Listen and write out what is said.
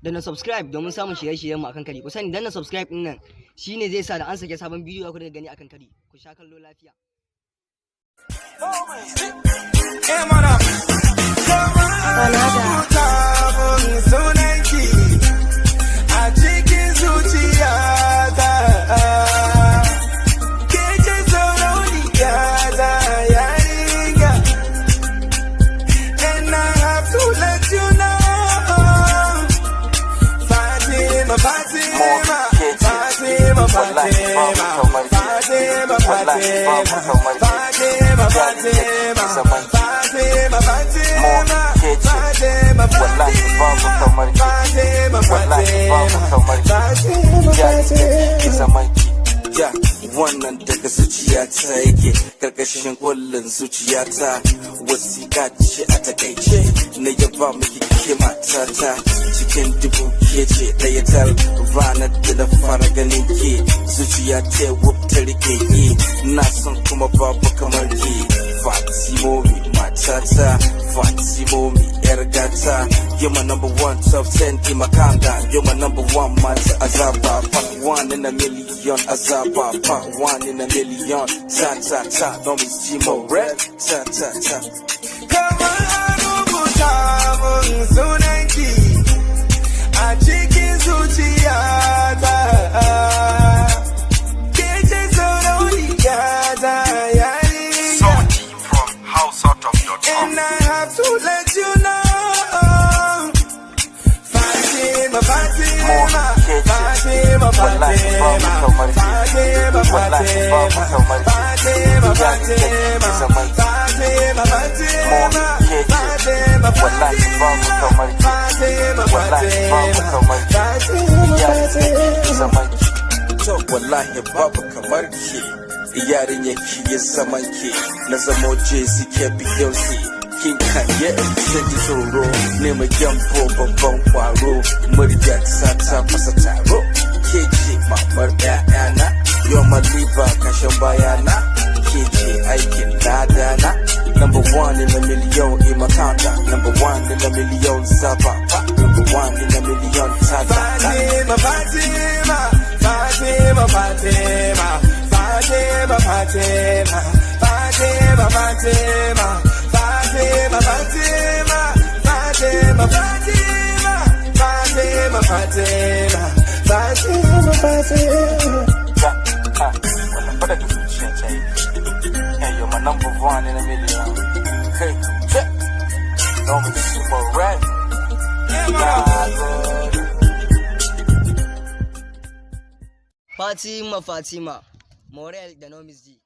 da na subscribe domin samun shirye-shiryen mu akan kari. Ku sani danna subscribe din nan shine zai sa da an sake sabon bidiyo ku daga gani akan kari. Ku sha kallo lafiya. A cikin zuciya ta ke ce sarauniya ta yarinya, and I have to let you know, Fatima, Fatima, Fatima, Fatima, Fatima, Fatima, Fatima, Fatima, Ya wannan daga zuciyata yake karkashin kullun zuciyata, wasiƙa ce a takaice na yaba miki ke matata, cikin dubu ke ce ɗaya tar ranar da na fara ganin ke zuciya ta wubta rike yi, na son kuma babu kamar ke Fatimomi matata, Fatimomi yar gata, you're my number one top 10 in my countdown, you're my number one mata azaba, part one in a million azaba, part one in a million, ta ta ta, no miss G-Mo red, ta ta ta. kamar an rubuta mun sunanki a cikin zuciya ta, ke ce sarauniya ta yarinya, and I have to let you know, Fatima, Fatima, Fatima, Fatima, Fatima, Fatima, Fatima, Fatima, wallahi babu kamar ke yarinya ki ya zaman ke na zamo jesi ke biyonsi kin kanye sai ji tsoro ne mai jambo babban kwaro murya ta fasa taro ke ce mamar ƴaƴana yau maliba kashin bayana ke ce aikin ladana, number one in a million in my countdown, number one in a million zaba, number one in a million tata. Fatima, Fatima, Fatima, Fatima, Fatima, Fatima, Fatima, Fatima, Fatima, Fatima, Fatima, Fatima, Fatima, Fatima, Fatima. Hey, you're my number one in a million. Hey, check. Don't be super red. Fatima, Morel da Nomis D.